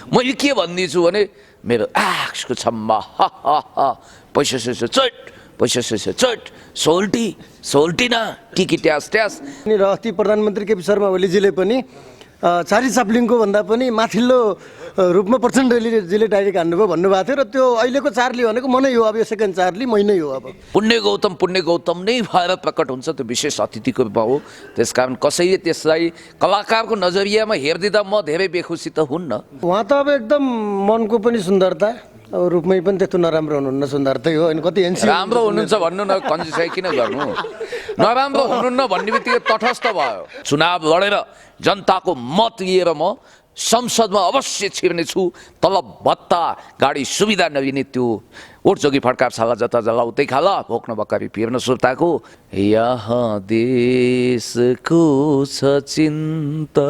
मैले के भनिदिन्छु भने मेरो आँखको छम्मा पैसा सैसा चट पैसा सैसा चट सोल्टिन टिकी ट्यास ट्यास। र अस्ति प्रधानमन्त्री केपी शर्मा ओलीजीले पनि चार्ली चाप्लिनको भन्दा पनि माथिल्लो रूपमा प्रचण्ड ओलीजीले डाइरेक्ट हान्नुभयो भन्नुभएको थियो र त्यो अहिलेको चार्ली भनेको म नै हो, अब यो सेकेन्ड चार्ली मै नै हो। अब पुण्य गौतम नै भएर प्रकट हुन्छ, त्यो विशेष अतिथिको रूपमा हो। त्यसकारण कसैले त्यसलाई कलाकारको नजरियामा हेरिदिँदा म धेरै बेखुसी त हुन्न। उहाँ त अब एकदम मनको पनि सुन्दरता, अब रूपमै पनि त्यस्तो नराम्रो हुनुहुन्न, सुन्दरतै हो। अनि कति एनसी राम्रो हुनुहुन्छ भन्नु न, कन्जुसाइ किन गर्नु? नराम्रो हुनुहुन्न भन्ने बित्तिकै तटस्थ भयो। चुनाव लडेर जनताको मत लिएर म संसदमा अवश्य छिर्नेछु। तलब भत्ता गाडी सुविधा नलिने त्यो ओटजोगी फड्का छाला जता जला उतै खाला भोक्न बकारी पिर्न सुर्ताको यहाँ देशको छ चिन्ता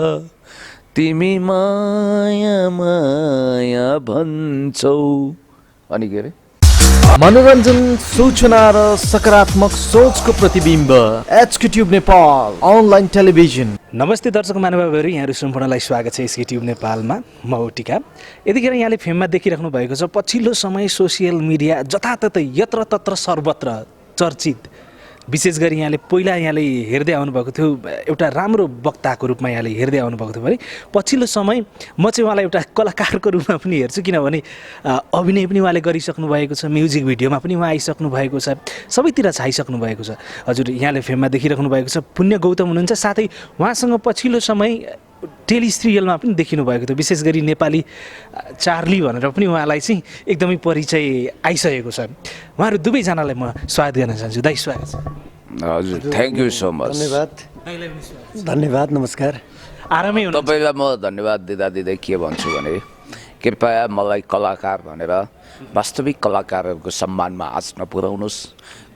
तिमी माया माया भन्छौ अनि के अरे मनोरञ्जन, सूचना र सकारात्मक सोचको प्रतिबिम्ब HK tube Nepal online television. नमस्ते दर्शक महानुभावहरू, यहाँहरू सम्पूर्णलाई स्वागत छ एचके ट्युब नेपालमा। म हो टिका। यतिखेर यहाँले फेममा देखिराख्नु भएको छ पछिल्लो समय सोसियल मिडिया जताततै यत्रतत्र सर्वत्र चर्चित। विशेष गरी यहाँले हेर्दै आउनुभएको थियो, एउटा राम्रो वक्ताको रूपमा यहाँले हेर्दै आउनुभएको थियो भने पछिल्लो समय म चाहिँ उहाँलाई एउटा कलाकारको रूपमा पनि हेर्छु, किनभने अभिनय पनि उहाँले गरिसक्नु भएको छ, म्युजिक भिडियोमा पनि उहाँ आइसक्नु भएको छ, सबैतिर छाइसक्नु भएको छ। हजुर यहाँले फेममा देखिराख्नु भएको छ पुण्य गौतम हुनुहुन्छ, साथै उहाँसँग पछिल्लो समय टेलिसिरियलमा पनि देखिनु भएको थियो, विशेष गरी नेपाली चार्ली भनेर पनि उहाँलाई चाहिँ एकदमै परिचय आइसकेको छ। उहाँहरू दुवैजनालाई म स्वागत गर्न चाहन्छु। दाइ स्वागत छ। हजुर, थ्याङ्क यू सो मच। धन्यवाद, नमस्कार। आरामै हुनु। तपाईँलाई म धन्यवाद दिँदै के भन्छु भने कृपया मलाई कलाकार भनेर वास्तविक कलाकारहरूको सम्मानमा आँच नपुर्याउनुहोस्।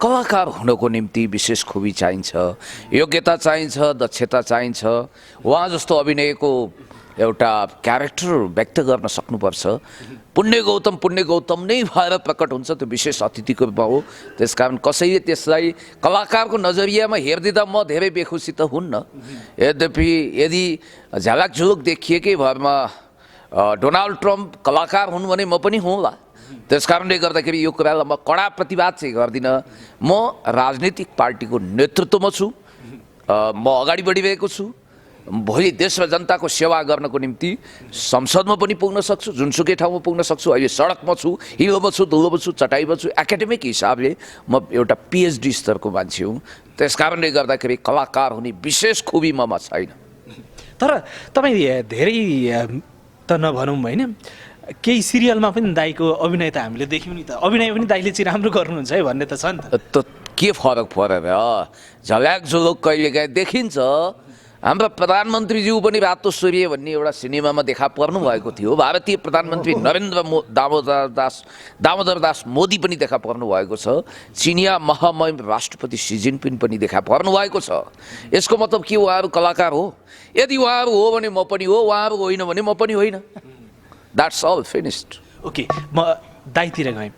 कलाकार हुनको निम्ति विशेष खुबी चाहिन्छ, योग्यता चाहिन्छ, दक्षता चाहिन्छ। उहाँ जस्तो अभिनयको एउटा क्यारेक्टर व्यक्त गर्न सक्नुपर्छ। पुण्य गौतम नै भएर प्रकट हुन्छ, त्यो विशेष अतिथिको रूपमा हो। त्यसकारण कसैले त्यसलाई कलाकारको नजरियामा हेरिदिँदा म धेरै बेखुसी त हुन्न। यद्यपि यदि झ्यालाकझुलुक देखिएकै भरमा डोनाल्ड ट्रम्प कलाकार हुन् भने म पनि हुँला। त्यसकारणले गर्दाखेरि यो कुरालाई म कडा प्रतिवाद चाहिँ गर्दिनँ। म राजनीतिक पार्टीको नेतृत्वमा छु, म अगाडि बढिरहेको छु। भोलि देश र जनताको सेवा गर्नको निम्ति संसदमा पनि पुग्न सक्छु, जुनसुकै ठाउँमा पुग्न सक्छु। अहिले सडकमा छु, हिलोमा छु, धुलोमा छु, चटाइमा छु। एकाडेमिक हिसाबले म एउटा पिएचडी स्तरको मान्छे हुँ। त्यसकारणले गर्दाखेरि कलाकार हुने विशेष खुबी ममा छैन। तर तपाईँ धेरै त नभनौँ होइन, केही सिरियलमा पनि दाइको अभिनय त हामीले देख्यौँ नि त। अभिनय पनि दाइले चाहिँ राम्रो गर्नुहुन्छ है भन्ने त छ नि त। के फरक परेर झल्याकझुलुक कहिलेकाहीँ देखिन्छ। हाम्रो प्रधानमन्त्रीज्यू पनि रातो सूर्य भन्ने एउटा सिनेमामा देखा पर्नु भएको थियो। भारतीय प्रधानमन्त्री दामोदर दास मोदी पनि देखा पर्नु भएको छ। चिनिया महामहिम राष्ट्रपति सी जिनपिङ पनि देखा पर्नु भएको छ। यसको मतलब के उहाँहरू कलाकार हो? यदि उहाँहरू हो भने म पनि हो, उहाँहरू होइन भने म पनि होइन। That's all, finished. ओके, म दाइतिर गएँ।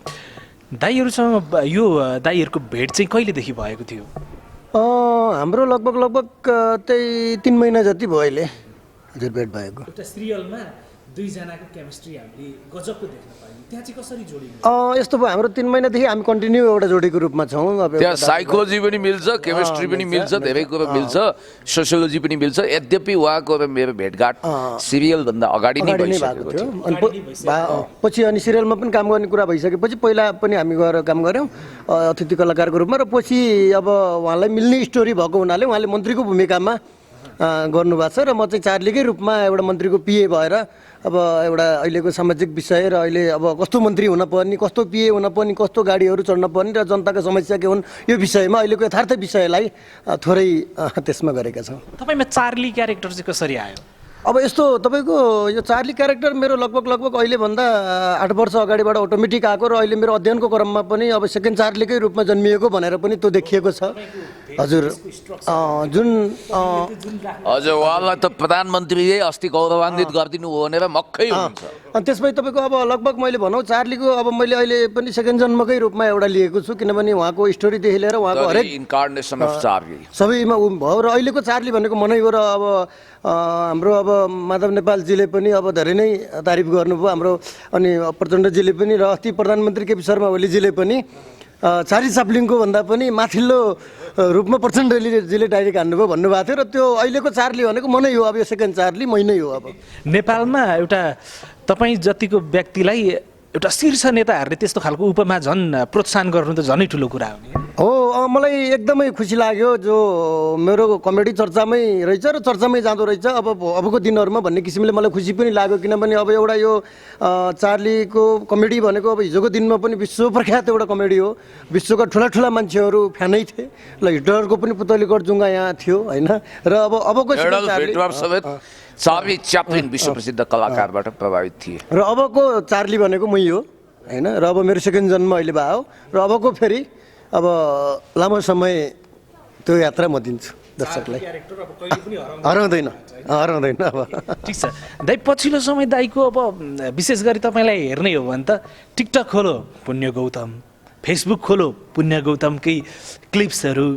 दाइहरूसँग यो दाइहरूको भेट चाहिँ कहिलेदेखि भएको थियो? हाम्रो लगभग त्यही 3 महिना जति भयो अहिले हजुर भेट भएको। एउटा सिरियलमा दुईजनाको केमिस्ट्री हामीले गजबको देख्न पायौँ, त्यहाँ चाहिँ कसरी जोडिन्छ? यस्तो भयो, हाम्रो 3 महिनादेखि हामी कन्टिन्यू एउटा जोडीको रूपमा छौँ। अब त्यहाँ साइकोलोजी पनि मिल्छ, केमिस्ट्री पनि मिल्छ, धेरै कुरो मिल्छ, सोसियोलोजी पनि मिल्छ। यद्यपि उहाँको मेरो भेटघाट सिरियलभन्दा अगाडि नै भइसकेको थियो। पछि अनि सिरियलमा पनि काम गर्ने कुरा भइसकेपछि पहिला पनि हामी गएर काम गऱ्यौँ अतिथि कलाकारको रूपमा। र पछि अब उहाँलाई मिल्ने स्टोरी भएको हुनाले उहाँले मन्त्रीको भूमिकामा गर्नुभएको छ र म चाहिँ चार्लीकै रूपमा एउटा मन्त्रीको पिए भएर अब एउटा अहिलेको सामाजिक विषय र अहिले अब कस्तो मन्त्री हुनपर्ने, कस्तो पिए हुनपर्ने, कस्तो गाडीहरू चढ्न पर्ने र जनताको समस्या के हुन्, यो विषयमा अहिलेको यथार्थ विषयलाई थोरै त्यसमा गरेका छौँ। तपाईँमा चार्ली क्यारेक्टर चाहिँ कसरी आयो? अब यस्तो तपाईँको यो चार्ली क्यारेक्टर मेरो लगभग अहिलेभन्दा 8 वर्ष अगाडिबाट अटोमेटिक आएको र अहिले मेरो अध्ययनको क्रममा पनि अब सेकेन्ड चार्लीकै रूपमा जन्मिएको भनेर पनि त्यो देखिएको छ। हजुर जुन हजुर उहाँलाई त प्रधानमन्त्रीले अस्ति गौरवान्वित गरिदिनु हो भनेर मक्खै हुन्छ। अनि त्यसपछि तपाईँको अब लगभग मैले भनौँ चार्लीको अब मैले अहिले पनि सेकेन्ड जन्मकै रूपमा एउटा लिएको छु, किनभने उहाँको स्टोरीदेखि लिएर उहाँको हरेक इन्कार्नेसन अफ चार्ली सबैमा ऊ भयो। र अहिलेको चार्ली भनेको मनै हो। र अब हाम्रो अब माधव नेपालजीले पनि अब धेरै नै तारिफ गर्नुभयो हाम्रो, अनि प्रचण्डजीले पनि, र अस्ति प्रधानमन्त्री केपी शर्मा ओलीजीले पनि चार्ली चाप्लिनको भन्दा पनि माथिल्लो रूपमा प्रचण्डजीले डाइरेक्ट हान्नुभयो भन्नुभएको थियो। र त्यो अहिलेको चार्ली भनेको मनै हो। अब यो सेकेन्ड चार्ली मै नै हो। अब नेपालमा एउटा तपाईँ जतिको व्यक्तिलाई एउटा शीर्ष नेताहरूले त्यस्तो खालको उपमा झन् प्रोत्साहन गर्नु त झनै ठुलो कुरा हो नि। हो, मलाई एकदमै खुसी लाग्यो जो मेरो कमेडी चर्चामै रहेछ र चर्चामै जाँदो रहेछ अबको दिनहरूमा भन्ने किसिमले मलाई खुसी पनि लाग्यो। किनभने अब एउटा यो चार्लीको कमेडी भनेको अब हिजोको दिनमा पनि विश्व प्रख्यात एउटा कमेडी हो। विश्वका ठुला ठुला मान्छेहरू फ्यानै थिए। ल हिटलरको पनि पुतलीगढ जुङ्गा यहाँ थियो होइन। र अबको चार्ली च्याप्लिन विश्व प्रसिद्ध कलाकारबाट प्रभावित थिए। र अबको चार्ली भनेको मै हो होइन। र अब मेरो सेकेन्ड जन्म अहिले भयो। र अबको फेरि अब लामो समय त्यो यात्रा म दिन्छु दर्शकलाई। हराउँदैन अब। ठिक छ दाइ, पछिल्लो समय दाइको अब विशेष गरी तपाईँलाई हेर्ने हो भने त टिकटक खोलो पुण्य गौतम, फेसबुक खोलो पुण्य गौतमकै क्लिप्सहरू,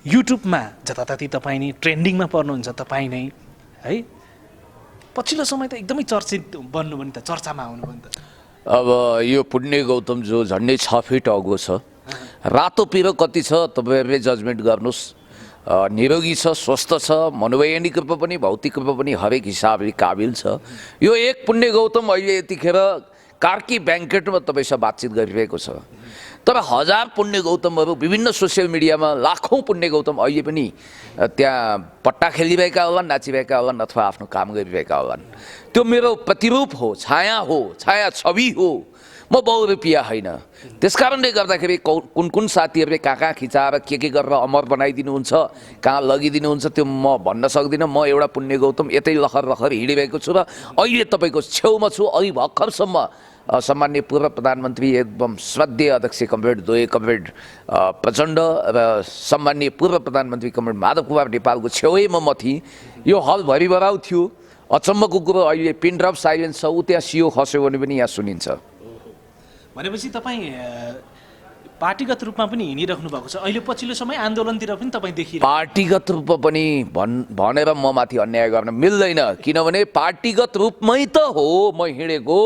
युट्युबमा जताततै तपाईँ नै ट्रेन्डिङमा पर्नुहुन्छ तपाईँ नै है। पछिल्लो समय त एकदमै चर्चित बन्नु भने त चर्चामा आउनु भने त। अब यो पुण्य गौतम जो झन्डै 6 फिट अग्लो छ, रातो पिरो कति छ तपाईँहरूले जजमेन्ट गर्नुहोस्। निरोगी छ, स्वस्थ छ, मनोवैज्ञानिक रूपमा पनि भौतिक रूपमा पनि हरेक हिसाबले काबिल छ। यो एक पुण्य गौतम अहिले यतिखेर कार्की ब्याङ्केटमा तपाईँसँग बातचित गरिरहेको छ। तर हजार पुण्य गौतमहरू विभिन्न सोसियल मिडियामा लाखौँ पुण्य गौतम अहिले पनि त्यहाँ पट्टा खेलिरहेका होलान्, नाचिरहेका होलान् अथवा आफ्नो काम गरिरहेका होलान्। त्यो मेरो प्रतिरूप हो, छाया हो, छाया छवि हो। म बहुरूपिया होइन। त्यस कारणले गर्दाखेरि कुन कुन साथीहरूले कहाँ खिचाएर के गरेर अमर बनाइदिनुहुन्छ, कहाँ लगिदिनुहुन्छ त्यो म भन्न सक्दिनँ। म एउटा पुण्य गौतम यतै लखर लखर हिँडिरहेको छु र अहिले तपाईँको छेउमा छु। अघि भर्खरसम्म सम्माननीय पूर्व प्रधानमन्त्री एकदम श्रद्धेय अध्यक्ष कमरेड प्रचण्ड र सम्माननीय पूर्व प्रधानमन्त्री कमरेड माधव कुमार नेपालको छेउैमा म थिएँ। यो हल भरिभराउ थियो। अचम्मको कुरो अहिले पिन ड्रप साइलेन्स छ, ऊ त्यहाँ सियो खस्यो भने पनि यहाँ सुनिन्छ। भनेपछि तपाईँ पार्टीगत रूपमा पनि हिँडिराख्नु भएको छ। अहिले पछिल्लो समय आन्दोलनतिर पनि तपाईँ देखिरहनु। पार्टीगत रूपमा पनि भनेर म माथि अन्याय गर्न मिल्दैन। किनभने पार्टीगत रूपमै त हो म हिँडेको।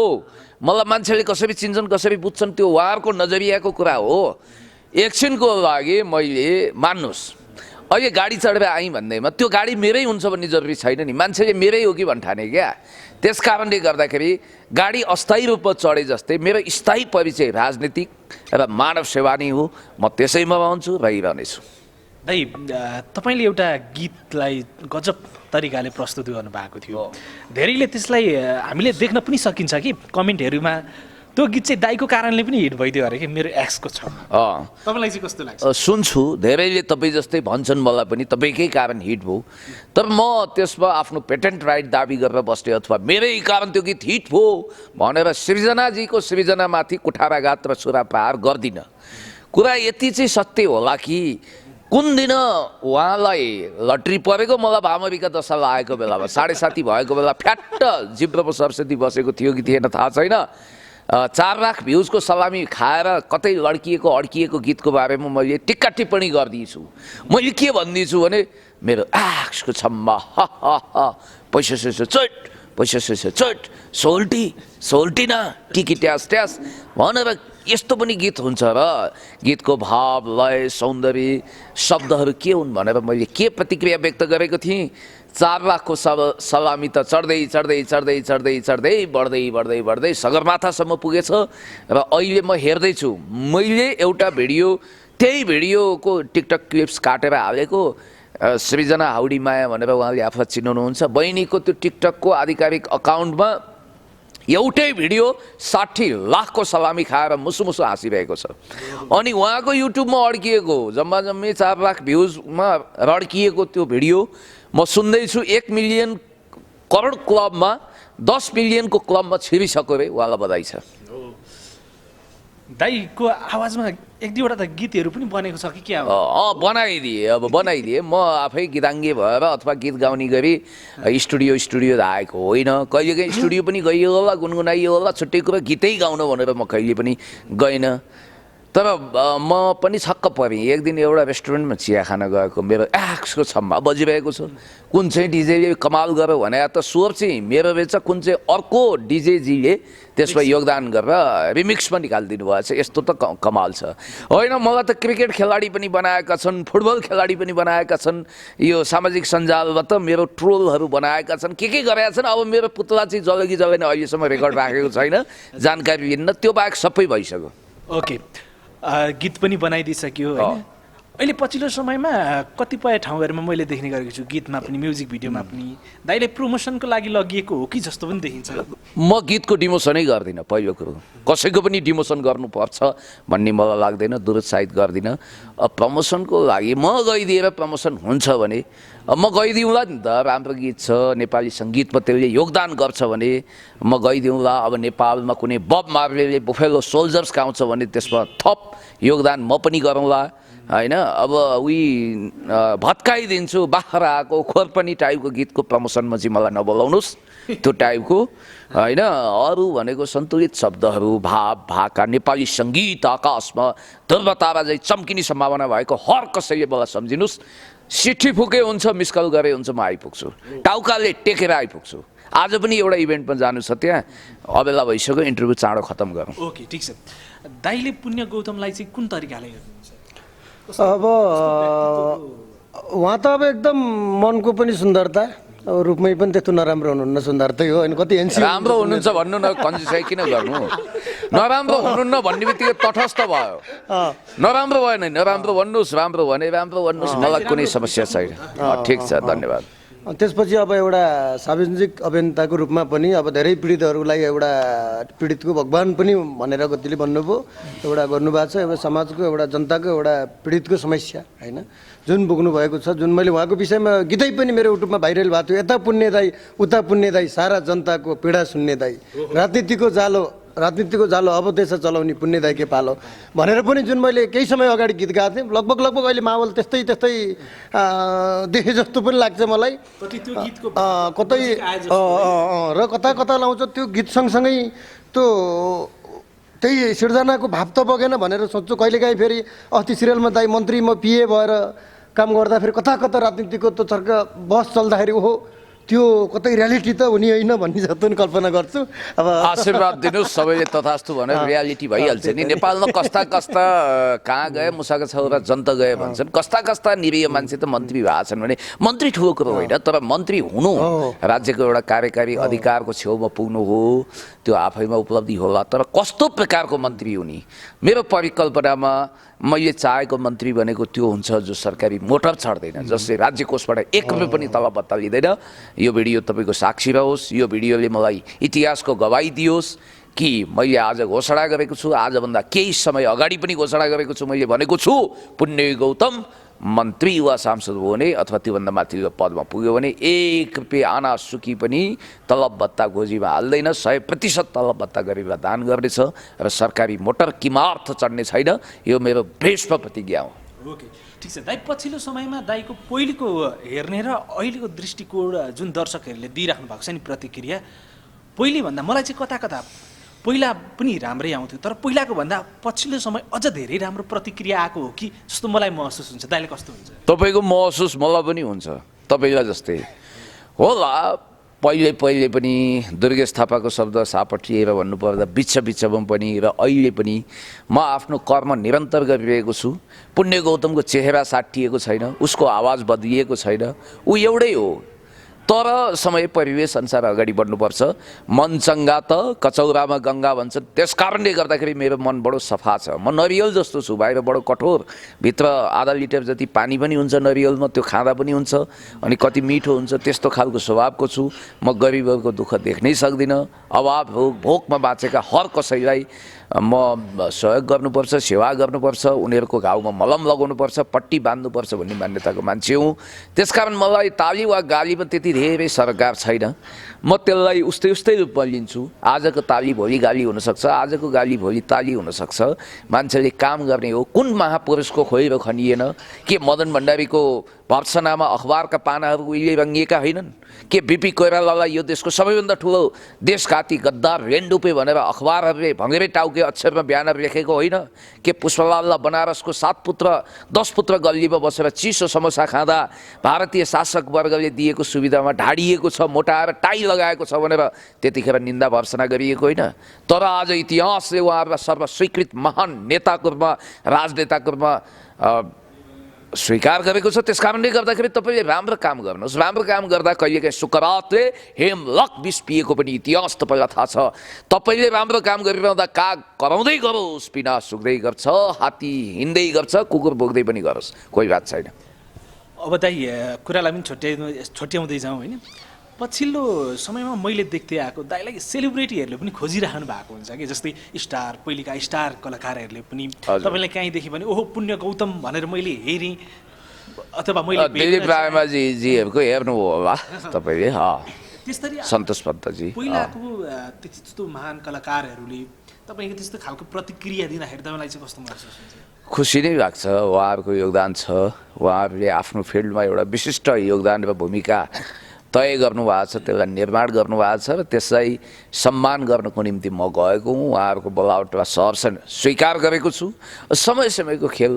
मलाई मान्छेले कसरी चिन्छन् कसरी बुझ्छन् त्यो उहाँहरूको नजरियाको कुरा हो। एकछिनको लागि मैले मान्नुहोस् अहिले गाडी चढेर आएँ भन्दैमा त्यो गाडी मेरै हुन्छ भन्ने जरुरी छैन नि। मान्छेले मेरै हो कि भन्ठाने क्या। त्यस कारणले गर्दाखेरि गाडी अस्थायी रूपमा चढे जस्तै मेरो स्थायी परिचय राजनीतिक र मानव सेवा नै हो। म त्यसैमा रहन्छु, रहिरहनेछु। दाइ, तपाईँले एउटा गीतलाई गजब तरिकाले प्रस्तुत गर्नुभएको थियो। धेरैले त्यसलाई हामीले देख्न पनि सकिन्छ कि कमेन्टहरूमा त्यो गीत चाहिँ दाइको कारणले पनि हिट भइदियो अरे कि मेरो एक्सको छ। तपाईँलाई चाहिँ कस्तो लाग्छ? सुन्छु, धेरैले तपाईँ जस्तै भन्छन् मलाई पनि तपाईँकै कारण हिट भयो। तर म त्यसमा आफ्नो पेटेन्ट राइट दाबी गरेर बस्ने अथवा मेरै कारण त्यो गीत हिट भयो भनेर सृजनाजीको सृजनामाथि कुठाराघात र छुराप्रहार गर्दिनँ। कुरा यति चाहिँ सत्य होला कि कुन दिन उहाँलाई लट्री परेको मलाई भामरीका दशा लागेको बेलामा 7:30 भएको बेला फ्याट्ट जिब्रोमा सरस्वती बसेको थियो कि थिएन थाहा छैन। 4 लाख भ्युजको सलामी खाएर कतै लड्किएको अड्किएको गीतको बारेमा मैले टिक्का टिप्पणी गरिदिन्छु। मैले के भनिदिन्छु भने मेरो आँखको छम्मा पैसा सैसा चट, पैसा सैसा चट, सोल्टी न टिकी ट्यास ट्यास भनेर यस्तो पनि गीत हुन्छ र गीतको भाव, लय, सौन्दर्य, शब्दहरू के हुन् भनेर मैले के प्रतिक्रिया व्यक्त गरेको थिएँ। 4 लाखको सलामी त चढ्दै बढ्दै सगरमाथासम्म पुगेछ र अहिले म हेर्दैछु। मैले एउटा भिडियो, त्यही भिडियोको टिकटक क्लिप्स काटेर हालेको। सृजना हाउडी माया भनेर उहाँले आफूलाई चिनाउनुहुन्छ। बहिनीको त्यो टिकटकको आधिकारिक अकाउन्टमा एउटै भिडियो 60 लाखको सलामी खाएर मुसुमुसु हाँसिरहेको छ। अनि उहाँको युट्युबमा अड्किएको जम्मा जम्मी 4 लाख भ्युजमा रड्किएको त्यो भिडियो म सुन्दैछु 1 मिलियन करोड क्लबमा 10 मिलियनको क्लबमा छिरिसक्यो रे। उहाँलाई बधाई छ। दाईको आवाजमा एक दुईवटा त गीतहरू पनि बनेको छ कि क्या हो? बनाइदिएँ म आफै गीताङ्गे भएर अथवा गीत गाउने गरी स्टुडियो आएको होइन। कहिलेकाहीँ स्टुडियो पनि गइयो होला, गुनगुनाइयो होला, छुट्टै कुरा गीतै गाउन भनेर म कहिले पनि गइनँ। तर म पनि छक्क परेँ। एक दिन एउटा रेस्टुरेन्टमा चिया खान गएको, मेरो एक्सको छम्मा बजिरहेको छ। कुन चाहिँ डिजेले कमाल गर्यो भने त स्वर चाहिँ मेरो रहेछ, कुन चाहिँ अर्को डिजेजीले त्यसमा योगदान गरेर रिमिक्स पनि निकालिदिनु भएको छ। यस्तो त कमाल छ होइन। मलाई त क्रिकेट खेलाडी पनि बनाएका छन्, फुटबल खेलाडी पनि बनाएका छन्, यो सामाजिक सञ्जालमा त मेरो ट्रोलहरू बनाएका छन्, के गरेका छन्। अब मेरो पुतला चाहिँ जल्यो कि जलेन अहिलेसम्म रेकर्ड राखेको छैन, जानकारी लिन्न। त्यो बाहेक सबै भइसक्यो। ओके, गीत पनि बनाइदिइसक्यो होइन। अहिले पछिल्लो समयमा कतिपय ठाउँहरूमा मैले देख्ने गरेको छु, गीतमा पनि म्युजिक भिडियोमा पनि दाइले प्रमोसनको लागि लगिएको हो कि जस्तो पनि देखिन्छ। म गीतको डिमोसनै गर्दिनँ। पहिलो कुरो कसैको पनि डिमोसन गर्नुपर्छ भन्ने मलाई लाग्दैन, दुरुत्साहित गर्दिनँ। प्रमोसनको लागि म गइदिएर प्रमोसन हुन्छ भने म गइदिउँला नि त। राम्रो गीत छ, नेपाली सङ्गीतमा त्यसले योगदान गर्छ भने म गइदिउँला। अब नेपालमा कुनै बब मार्लेले बुफेलो सोल्जर्स गाउँछ भने त्यसमा थप योगदान म पनि गरौँला होइन। अब भत्काइदिन्छु बाख्राको खोर्पनी टाइपको गीतको प्रमोसनमा चाहिँ मलाई नबोलाउनुहोस्, त्यो टाइपको होइन। अरू भनेको सन्तुलित शब्दहरू, भाव भाका, नेपाली सङ्गीत आकाशमा ध्रुवतारा चाहिँ चम्किने सम्भावना भएको हर कसैले मलाई सम्झिनुहोस्। सिट्ठी फुके हुन्छ, मिस कल गरे हुन्छ, म आइपुग्छु, टाउकाले टेकेर आइपुग्छु। आज पनि एउटा इभेन्टमा जानु छ, त्यहाँ अबेला भइसक्यो, इन्टरभ्यू चाँडो खतम गरौँ। ओके, ठिक छ। दाइले पुण्य गौतमलाई चाहिँ कुन तरिकाले गर्नुहुन्छ? अब उहाँ त अब एकदम मनको पनि सुन्दरता, अब रूपमै पनि त्यस्तो नराम्रो हुनुहुन्न, सुन्दरतै हो होइन। कति एनसी राम्रो हुनुहुन्छ भन्नु न, कन्जुसाइ किन गर्नु? नराम्रो हुनुहुन्न भन्ने बित्तिकै तटस्थ भयो। नराम्रो भएन, नराम्रो भन्नुहोस्, राम्रो भने राम्रो भन्नुहोस्, मलाई कुनै समस्या छैन। ठिक छ, धन्यवाद। त्यसपछि अब एउटा सार्वजनिक अभियन्ताको रूपमा पनि अब धेरै पीडितहरूलाई एउटा पीडितको भगवान् पनि भनेर कतिले भन्नुभयो, एउटा गर्नुभएको छ। एउटा समाजको, एउटा जनताको, एउटा पीडितको समस्या होइन जुन बोक्नु भएको छ, जुन मैले उहाँको विषयमा गीतै पनि मेरो युट्युबमा भाइरल भएको थियो, यता पुण्य दाई उता पुण्य दाई, सारा जनताको पीडा सुन्ने दाई, राजनीतिको जालो अब देश चलाउने पुण्य दाइके पालो भनेर पनि जुन मैले केही समय अगाडि गीत गाएको थिएँ। लगभग अहिले माहौल त्यस्तै देखे जस्तो पनि लाग्छ मलाई। कतै र कता लाउँछ त्यो गीत सँगसँगै त्यही सिर्जनाको भाव त बगेन भनेर सोध्छु। कहिलेकाहीँ फेरि अस्ति सिरियलमा दाइ मन्त्री म पिए भएर काम गर्दा फेरि कता राजनीतिको त्यो चर्क बस चल्दाखेरि ओहो त्यो कतै रियालिटी त हुने होइन भन्ने जस्तो पनि कल्पना गर्छु। अब आशीर्वाद दिनुहोस् सबैले तथास्तु भनेर रियालिटी भइहाल्छ नि। नेपालमा कस्ता कहाँ गए मुसाका छौरा जनता गए भन्छन्, कस्ता निरीह मान्छे त मन्त्री भएका छन् भने मन्त्री ठुलो कुरो होइन, तर मन्त्री हुनु राज्यको एउटा कार्यकारी अधिकारको छेउमा पुग्नु हो, त्यो आफैमा उपलब्धि होला। तर कस्तो प्रकारको मन्त्री हुने, मेरो परिकल्पनामा मैले चाहेको मन्त्री भनेको त्यो हुन्छ जो सरकारी मोटर छाड्दैन, जसले राज्य कोषबाट 1 रुपैयाँ पनि तलब भत्ता लिँदैन। यो भिडियो तपाईँको साक्षी रहोस्, यो भिडियोले मलाई इतिहासको गवाही दियोस् कि मैले आज घोषणा गरेको छु, आजभन्दा केही समय अगाडि पनि घोषणा गरेको छु, मैले भनेको छु पुण्य गौतम मन्त्री वा सांसद हो भने अथवा त्योभन्दा माथिल्लो पदमा पुग्यो भने 1 रुपैयाँ आना सुकी पनि तलब भत्ता गोजीमा हाल्दैन, 100% तलब भत्ता गरेर दान गर्नेछ र सरकारी मोटर किमार्थ चढ्ने छैन। यो मेरो भ्रेष्ठ प्रतिज्ञा हो। ओके, ठिक छ दाइ। पछिल्लो समयमा दाइको पहिलेको हेर्ने र अहिलेको दृष्टिकोण जुन दर्शकहरूले दिइराख्नु भएको छ नि प्रतिक्रिया, पहिलेभन्दा मलाई चाहिँ कता पहिला पनि राम्रै आउँथ्यो, तर पहिलाको भन्दा पछिल्लो समय अझ धेरै राम्रो प्रतिक्रिया आएको हो कि जस्तो मलाई महसुस हुन्छ। दाइले कस्तो हुन्छ? तपाईँको महसुस मलाई पनि हुन्छ, तपाईँलाई जस्तै होला। पहिले पनि दुर्गेश थापाको शब्द सापटिएर भन्नुपर्दा बिचमा पनि र अहिले पनि म आफ्नो कर्म निरन्तर गरिरहेको छु। पुण्य गौतमको चेहरा साटिएको छैन, उसको आवाज बदलिएको छैन, ऊ एउटै हो। तर समय परिवेश अनुसार अगाडि बढ्नुपर्छ। मन चङ्गा त कचौरामा गङ्गा भन्छन्, त्यस कारणले गर्दाखेरि मेरो मन बडो सफा छ। म नरियल जस्तो छु, बाहिर बडो कठोर, भित्र आधा लिटर जति पानी पनि हुन्छ नरियलमा, त्यो खाँदा पनि हुन्छ, अनि कति मिठो हुन्छ, त्यस्तो खालको स्वभावको छु। म गरिबहरूको दुःख देख्नै सक्दिनँ। अभाव भोकमा बाँचेका हर कसैलाई म सहयोग गर्नुपर्छ, सेवा गर्नुपर्छ, उनीहरूको घाउमा मलम लगाउनुपर्छ, पट्टी बाँध्नुपर्छ भन्ने मान्यताको मान्छे हुँ। त्यसकारण मलाई ताली वा गालीमा त्यति धेरै सरकार छैन म त्यसलाई उस्तै उस्तै रूपमा लिन्छु आजको ताली भोलि गाली हुनसक्छ आजको गाली भोलि ताली हुनसक्छ मान्छेले काम गर्ने हो कुन महापुरुषको खोइरो खनिएन के मदन भण्डारीको भर्सनामा अखबारका पानाहरू उहिले रङ्गिएका होइनन् के बिपी कोइरालालाई यो देशको सबैभन्दा ठुलो देशघाती गद्दार रेन्डुपे भनेर अखबारहरूले भँगेरै टाउके अक्षरमा ब्यानर लेखेको होइन के पुष्पलाललाई बनारसको 7 पुत्र 10 पुत्र गल्लीमा बसेर चिसो समोसा खाँदा भारतीय शासक वर्गले दिएको सुविधामा ढाडिएको छ मोटाएर टाई लगाएको छ भनेर त्यतिखेर निन्दा भर्सना गरिएको होइन तर आज इतिहासले उहाँहरूलाई सर्वस्वीकृत महान नेताको रूपमा राजनेताको रूपमा स्वीकार गरेको छ त्यसकारणले गर्दाखेरि तपाईँले राम्रो काम गर्नुहोस् राम्रो काम गर्दा कहिलेकाहीँ सुकरातले हेमलक विष पिएको पनि इतिहास तपाईँलाई थाहा छ तपाईँले राम्रो काम गरिरहँदा काग कराउँदै गरोस् पिना सुक्दै गर्छ हात्ती हिँड्दै गर्छ कुकुर बोक्दै पनि गरोस् कोही बात छैन अब दाइ कुरालाई पनि छुट्याउँदै जाउँ होइन पछिल्लो समयमा मैले देख्दै आएको दाइलाई सेलिब्रेटीहरूले पनि खोजिराख्नु भएको हुन्छ कि जस्तै स्टार पहिलेका स्टार कलाकारहरूले पनि तपाईँलाई कहीँ देख्यो भने ओहो पुण्य गौतम भनेर मैले हेरेँ अथवा मैले दिलीप रायमाझीजीहरूको हेर्नु होला तपाईँले त्यसरी सन्तोष पन्तजी पहिलाको त्यस्तो महान कलाकारहरूले तपाईँको त्यस्तो खालको प्रतिक्रिया दिँदाखेरि तपाईँलाई चाहिँ कस्तो महसुस हुन्छ खुसी नै लाग्छ उहाँहरूको योगदान छ उहाँहरूले आफ्नो फिल्डमा एउटा विशिष्ट योगदान र भूमिका तय गर्नुभएको छ त्यसलाई निर्माण गर्नुभएको छ र त्यसलाई सम्मान गर्नको निम्ति म गएको हुँ उहाँहरूको बोलावटमा सहर्ष स्वीकार गरेको छु समय समयको खेल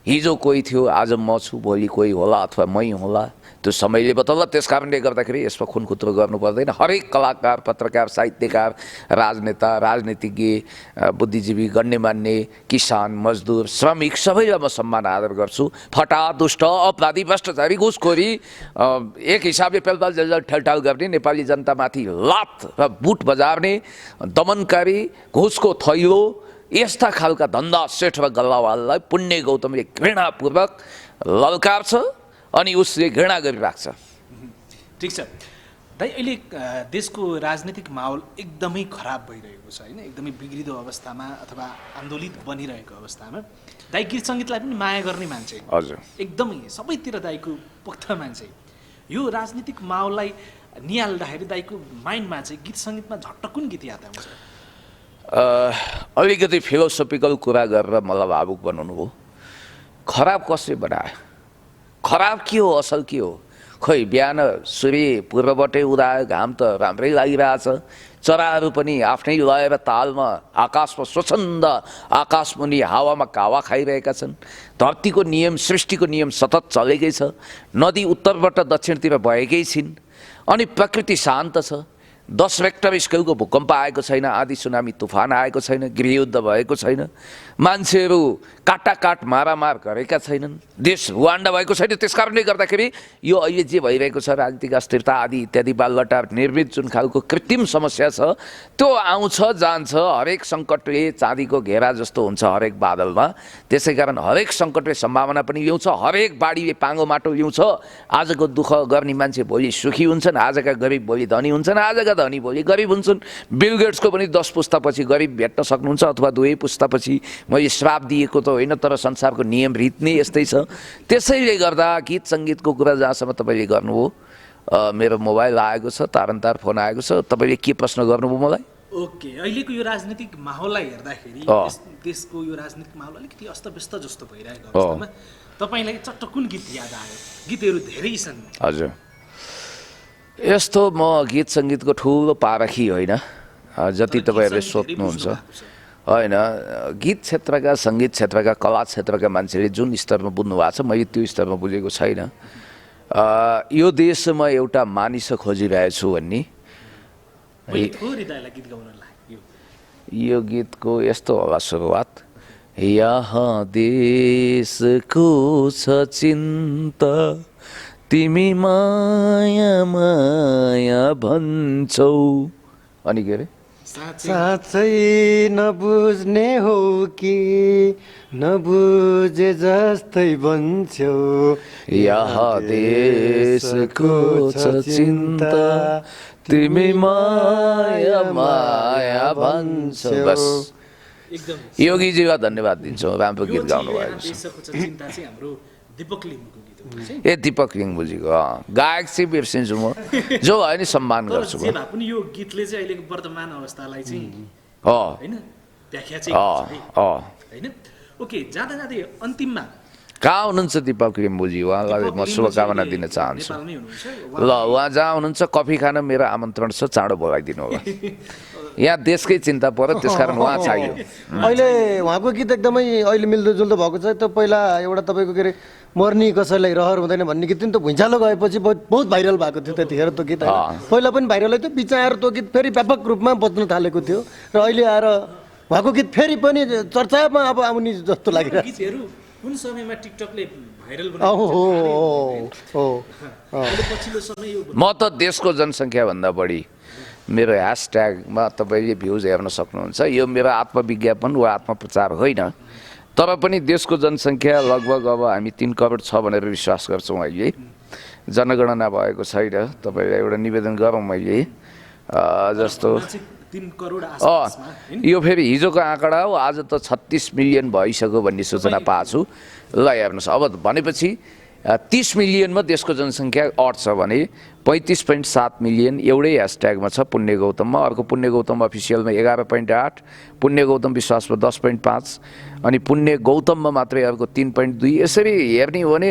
हिजो कोही थियो आज म छु भोलि कोही होला अथवा मै होला त्यो समयले बतल्ला त्यसकारणले गर्दाखेरि यसमा खुनखुत्रो गर्नु पर्दैन हरेक कलाकार पत्रकार साहित्यकार राजनेता राजनीतिज्ञ बुद्धिजीवी गण्यमान्य किसान मजदुर श्रमिक सबैलाई म सम्मान आदर गर्छु फटा दुष्ट अपराधी भ्रष्टाचारी घुसखोरी एक हिसाबले पेलपाल जेलजाल ठेलठाल गर्ने नेपाली जनतामाथि लात र बुट बजार्ने दमनकारी घुसको थैलो यस्ता खालका धन्दा सेठ र गल्लावाललाई पुण्य गौतमले घृणापूर्वक ललकार्छ अनि उसले घृणा गरिराख्छ ठिक छ दाइ अहिले देशको राजनीतिक माहौल एकदमै खराब भइरहेको छ होइन एकदमै बिग्रिदो अवस्थामा अथवा आन्दोलित बनिरहेको अवस्थामा दाइ गीत सङ्गीतलाई पनि माया गर्ने मान्छे हजुर एकदमै सबैतिर दाइको पोख्त मान्छे यो राजनीतिक माहौललाई निहाल्दाखेरि दाइको माइन्डमा चाहिँ गीत सङ्गीतमा झट्ट कुन गीत याद आउँछ अलिकति फिलोसोफिकल कुरा गरेर मलाई भावुक बनाउनु हो खराब कसले बनायो खराब के हो असल के हो खै बिहान सूर्य पूर्वबाटै उदायो घाम त राम्रै लागिरहेछ चराहरू पनि आफ्नै लय र तालमा आकाशमा स्वच्छन्द आकाशमुनि हावामा कावा खाइरहेका छन् धरतीको नियम सृष्टिको नियम सतत चलेकै छ नदी उत्तरबाट दक्षिणतिर भएकै छिन् अनि प्रकृति शान्त छ 10 रेक्टर स्केलको भूकम्प आएको छैन आदि सुनामी तुफान आएको छैन गृहयुद्ध भएको छैन मान्छेहरू काटाकाट मारामार गरेका छैनन् देश रुवान्डा भएको छैन त्यसकारणले गर्दाखेरि यो अहिले जे भइरहेको छ राजनीतिक अस्थिरता आदि इत्यादि बालबटार निर्मित जुन खालको कृत्रिम समस्या छ त्यो आउँछ जान्छ हरेक सङ्कटले चाँदीको घेरा जस्तो हुन्छ हरेक बादलमा त्यसै कारण हरेक सङ्कटले सम्भावना पनि ल्याउँछ हरेक बाढीले पाङ्गो माटो ल्याउँछ आजको दुःख गर्ने मान्छे भोलि सुखी हुन्छन् आजका गरिब भोलि धनी हुन्छन् आजका धनी भोलि गरिब हुन्छन् बिल गेट्सको पनि 10 पुस्तापछि गरिब भेट्न सक्नुहुन्छ अथवा 2 पुस्तापछि मैले श्राप दिएको त होइन तर संसारको नियम रीत नै यस्तै छ त्यसैले गर्दा गीत सङ्गीतको कुरा जहाँसम्म तपाईँले गर्नुभयो मेरो मोबाइल आएको छ तारन्तार फोन आएको छ तपाईँले के प्रश्न गर्नुभयो मलाई ओके अहिलेको यो राजनीतिक माहौललाई हेर्दाखेरि देशको यो राजनीतिक माहौल अलिकति अस्तव्यस्त जस्तो भइरहेको अवस्थामा तपाईँलाई चट्ट कुन गीत याद आयो गीतहरू धेरै छन् हजुर यस्तो म गीत सङ्गीतको ठुलो पारखी होइन जति तपाईँहरूले सोध्नुहुन्छ होइन गीत क्षेत्रका सङ्गीत क्षेत्रका कला क्षेत्रका मान्छेले जुन स्तरमा बुझ्नु भएको छ मैले त्यो स्तरमा बुझेको छैन यो देशमा एउटा मानिस खोजिरहेछु भन्ने यो गीतको यस्तो होला सुरुवात यहाँ देशको छ चिन्ता तिमी माया माया भन्छौ अनि के अरे साँच्चै नबुझ्ने हो कि नबुझे जस्तै भन्छौ यहाँ देशको छ चिन्ता तिमी माया माया भन्छौ बस योगीजीलाई धन्यवाद दिन्छौँ राम्रो गीत गाउनु भएको छ देशको चिन्ता चाहिँ हाम्रो दीपक लिम्बूको गीत ए दिपक लिङ्बुजीको गायक चाहिँ बिर्सिन्छु म जो भयो नि सम्मान तर गर्छु जे भए पनि यो गीतले चाहिँ अहिलेको वर्तमान अवस्थालाई चाहिँ हो हैन व्याख्या चाहिँ गर्छ है। हैन ओके जाँदा जाँदै अन्तिममा कहाँ हुनुहुन्छ दिपक लिम्बुजी उहाँलाई म शुभकामना दिन चाहन्छु नेपालमै हुनुहुन्छ ल उहाँ जहाँ हुनुहुन्छ कफी खान मेरो आमन्त्रण छ चाँडो बोलाइदिनु होला यहाँ देशकै चिन्ता पर्यो त्यसकारण उहाँ चाहियो अहिले उहाँको गीत एकदमै अहिले मिल्दोजुल्दो भएको छ। त्यो पहिला एउटा तपाईँको के अरे मर्नी कसैलाई रहर हुँदैन भन्ने गीत नि त भुइँचालो गएपछि बहुत भाइरल भएको थियो त्यतिखेर त्यो गीत होइन। पहिला पनि भाइरल थियो, बिच आएर त्यो गीत फेरि व्यापक रूपमा बज्न थालेको थियो र अहिले आएर उहाँको गीत फेरि पनि चर्चामा अब आउने जस्तो लागिरहेको छ। गीतहरू कुन समयमा टिकटकले भाइरल अहिले पछिल्लो समय यो म त देशको जनसङ्ख्या भन्दा बढी मेरो ह्यासट्यागमा तपाईँले भ्युज हेर्न सक्नुहुन्छ। यो मेरो आत्मविज्ञापन वा आत्मप्रचार होइन, तर पनि देशको जनसङ्ख्या लगभग अब हामी 3 करोड छ भनेर विश्वास गर्छौँ। अहिले जनगणना भएको छैन, तपाईँलाई एउटा निवेदन गरौँ मैले जस्तो 3 करोड आसपासमा यो फेरि हिजोको आँकडा हो, आज त 36 मिलियन भइसक्यो भन्ने सूचना पाएको छु। ल हेर्नुहोस्, अब भनेपछि 30 मिलियनमा देशको जनसङ्ख्या अट्छ भने 35.7 मिलियन एउटै ह्यासट्यागमा छ पुण्य गौतममा। अर्को पुण्य गौतम अफिसियलमा 11.8, पुण्य गौतम विश्वासमा 10.5 अनि पुण्य गौतममा मात्रै अर्को 3.2। यसरी हेर्ने हो भने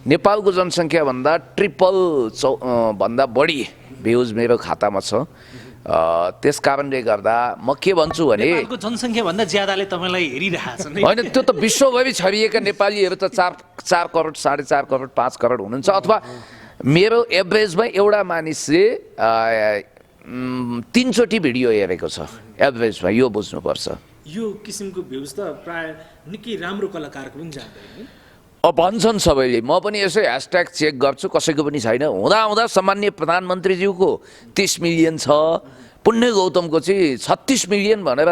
नेपालको जनसङ्ख्याभन्दा ट्रिपल भन्दा बढी भ्युज मेरो खातामा छ। त्यस कारणले गर्दा म के भन्छु भने नेपालको जनसङ्ख्या भन्दा ज्यादाले तपाईँलाई हेरिरहेछ नि होइन, त्यो त विश्वभरि छरिएका नेपालीहरू त 4 करोड 4.5 करोड 5 करोड हुनुहुन्छ। अथवा मेरो एभरेजमा एउटा मानिसले 3 चोटि भिडियो हेरेको छ एभरेजमा, यो बुझ्नुपर्छ। यो किसिमको भ्युज त प्राय निकै राम्रो कलाकारको पनि जाँदैन। अब भन्छन् सबैले, म पनि यसो ह्यासट्याग चेक गर्छु, कसैको पनि छैन। हुँदा सामान्य प्रधानमन्त्रीज्यूको 30 मिलियन छ, पुण्य गौतमको चाहिँ 36 मिलियन भनेर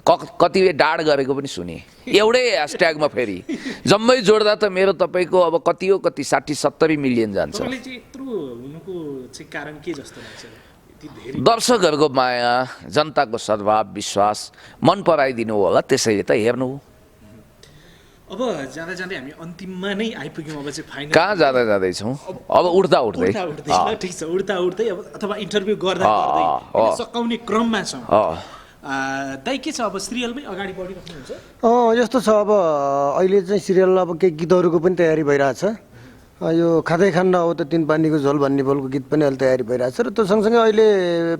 कतिले डाड गरेको पनि सुने एउटै ह्यासट्यागमा। फेरि जम्मै जोड्दा त मेरो तपाईँको अब कति हो, कति 60-70 मिलियन जान्छ। तपाईँले चाहिँ यत्रो हुनुको चाहिँ कारण के जस्तो लाग्छ? यति धेरै दर्शकहरूको माया, जनताको सद्भाव, विश्वास मन पराइदिनु होला, त्यसैले त हेर्नु। अब जाँदा जाँदै हामी अन्तिममा नै आइपुग्यौँ। अब चाहिँ फाइनल कहाँ जाँदा जाँदैछौँ, अब उड्दा उड्दै ठिक छ, उड्दा उड्दै अब अथवा इन्टरभ्यू गर्दा गर्दै सकाउने क्रममा छौँ। दाइ के छ, अब सिरियलमै अगाडि बढिराख्नुहुन्छ? यस्तो छ, अब अहिले चाहिँ सिरियल अब केही गीतहरूको पनि तयारी भइरहेछ। यो खाँदै खान्न हो त 3 पानीको झोल भन्ने बोलको गीत पनि अहिले तयारी भइरहेछ र त्यो सँगसँगै अहिले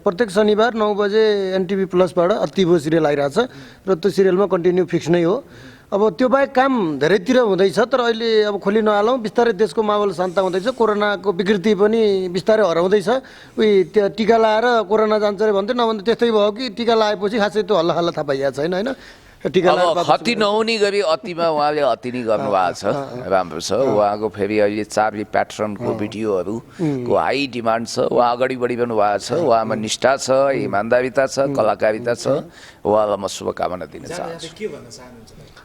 प्रत्येक शनिबार 9 बजे NTV प्लसबाट अत्तिभो सिरियल आइरहेछ र त्यो सिरियलमा कन्टिन्यू फिक्स नै हो। अब त्यो बाहेक काम धेरैतिर हुँदैछ, तर अहिले अब खोलि नहालौँ, बिस्तारै देशको माहौल शान्त हुँदैछ, कोरोनाको विकृति पनि बिस्तारै हराउँदैछ। त्यो टिका लाएर कोरोना जान्छ अरे भन्थ्यो, नभन्दा त्यस्तै भयो कि टिका लगाएपछि खासै त्यो हल्ला थाहा पाइएको छैन होइन। टिका अब खती नहुने गरी अतिमा उहाँले अति नै गर्नुभएको छ, राम्रो छ। उहाँको फेरि अहिले चार्ली प्याटर्नको भिडियोहरूको हाई डिमान्ड छ, उहाँ अगाडि बढिरहनु भएको छ। उहाँमा निष्ठा छ, इमान्दारिता छ, कलाकारिता छ। उहाँलाई म शुभकामना दिन चाहन्छु। के भन्न चाहनुहुन्छ?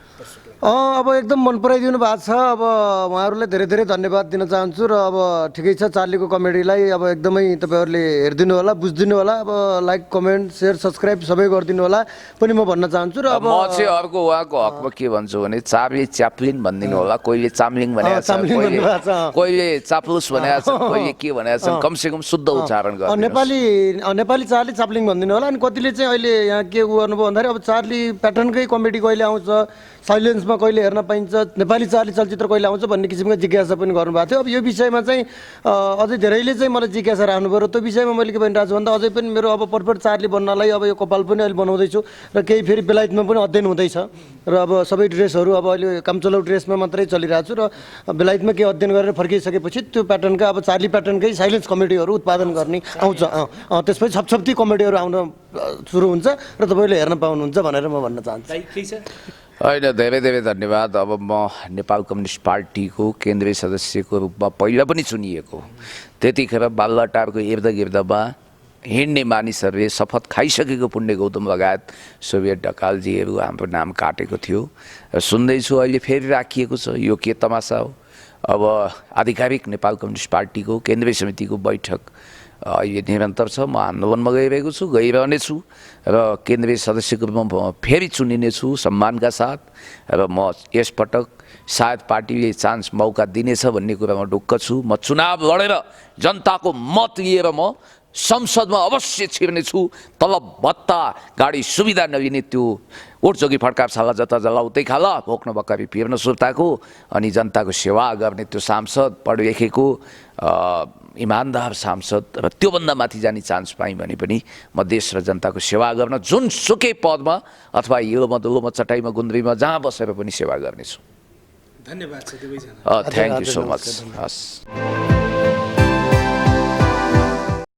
अब एकदम मन पराइदिनु भएको छ। अब उहाँहरूलाई धेरै धेरै धन्यवाद दिन चाहन्छु र अब ठिकै छ, चार्लीको कमेडीलाई अब एकदमै तपाईँहरूले हेरिदिनु होला, बुझिदिनु होला। अब लाइक, कमेन्ट, सेयर, सब्सक्राइब सबै गरिदिनु होला पनि म भन्न चाहन्छु। र अब म चाहिँ अर्को उहाँको हकमा के भन्छु भने चार्ली च्याप्लिन भनिदिनु होला। कोहीले चाम्लिङ भनेको छ, कोहीले चाप्लुस भनेको छ, कोहीले के भनेको छ, कमसेकम शुद्ध उच्चारण गर्नु। नेपाली चार्ली चाप्लिङ भनिदिनु होला। अनि कतिले चाहिँ अहिले यहाँ के गर्नुभयो भन्दाखेरि अब चार्ली प्याटर्नकै कमेडी कहिले आउँछ, साइलेन्समा कहिले हेर्न पाइन्छ, नेपाली चार्ली चलचित्र कहिले आउँछ भन्ने किसिमको जिज्ञासा पनि गर्नुभएको थियो। अब यो विषयमा चाहिँ अझै धेरैले चाहिँ मलाई जिज्ञासा राख्नुभयो र त्यो विषयमा मैले के भनिरहेको छु भन्दा अझै पनि मेरो अब पर्फेक्ट चार्ली बन्नलाई अब यो कपाल पनि अहिले बनाउँदैछु र केही फेरि बेलायतमा पनि अध्ययन हुँदैछ र अब सबै ड्रेसहरू अब अहिले कामचलाउ ड्रेसमा मात्रै चलिरहेको छु र बेलायतमा केही अध्ययन गरेर फर्किसकेपछि त्यो प्याटर्नका अब चार्ली प्याटर्नकै साइलेन्स कमेडीहरू उत्पादन गर्ने आउँछ। त्यसपछि छपछप्ती कमेडीहरू आउन सुरु हुन्छ र तपाईँले हेर्न पाउनुहुन्छ भनेर म भन्न चाहन्छु। होइन, धेरै धेरै धन्यवाद। अब म नेपाल कम्युनिस्ट पार्टीको केन्द्रीय सदस्यको रूपमा पहिला पनि चुनिएको, त्यतिखेर बालुवाटारको इर्द गिर्दमा हिँड्ने मानिसहरूले शपथ खाइसकेको पुण्य गौतम लगायत सोभियत ढकालजीहरू हाम्रो नाम काटेको थियो र सुन्दैछु अहिले फेरि राखिएको छ। यो के तमासा हो? अब आधिकारिक नेपाल कम्युनिस्ट पार्टीको केन्द्रीय समितिको बैठक यो निरन्तर छ। म आन्दोलनमा गइरहेको छु, गइरहने छु र केन्द्रीय सदस्यको रूपमा फेरि चुनिने छु सम्मानका साथ। र म यसपटक सायद पार्टीले चान्स मौका दिनेछ भन्ने कुरामा ढुक्क छु। म चुनाव लडेर जनताको मत लिएर म संसदमा अवश्य छिर्नेछु। तलब भत्ता गाडी सुविधा नदिने त्यो ओटजोगी फड्कापशाला जता जलाउतै खाला भोक्न बकरी पिर्न सुर्ताको अनि जनताको सेवा गर्ने त्यो सांसद पढ लेखेको इमान्दार सांसद र त्योभन्दा माथि जाने चान्स पाएँ भने पनि म देश र जनताको सेवा गर्न जुनसुकै पदमा अथवा हिलोमा दुलोमा चटाइमा गुन्द्रीमा जहाँ बसेर पनि सेवा गर्नेछु। धन्यवाद छ दुवैजना। Thank you so much. हस्।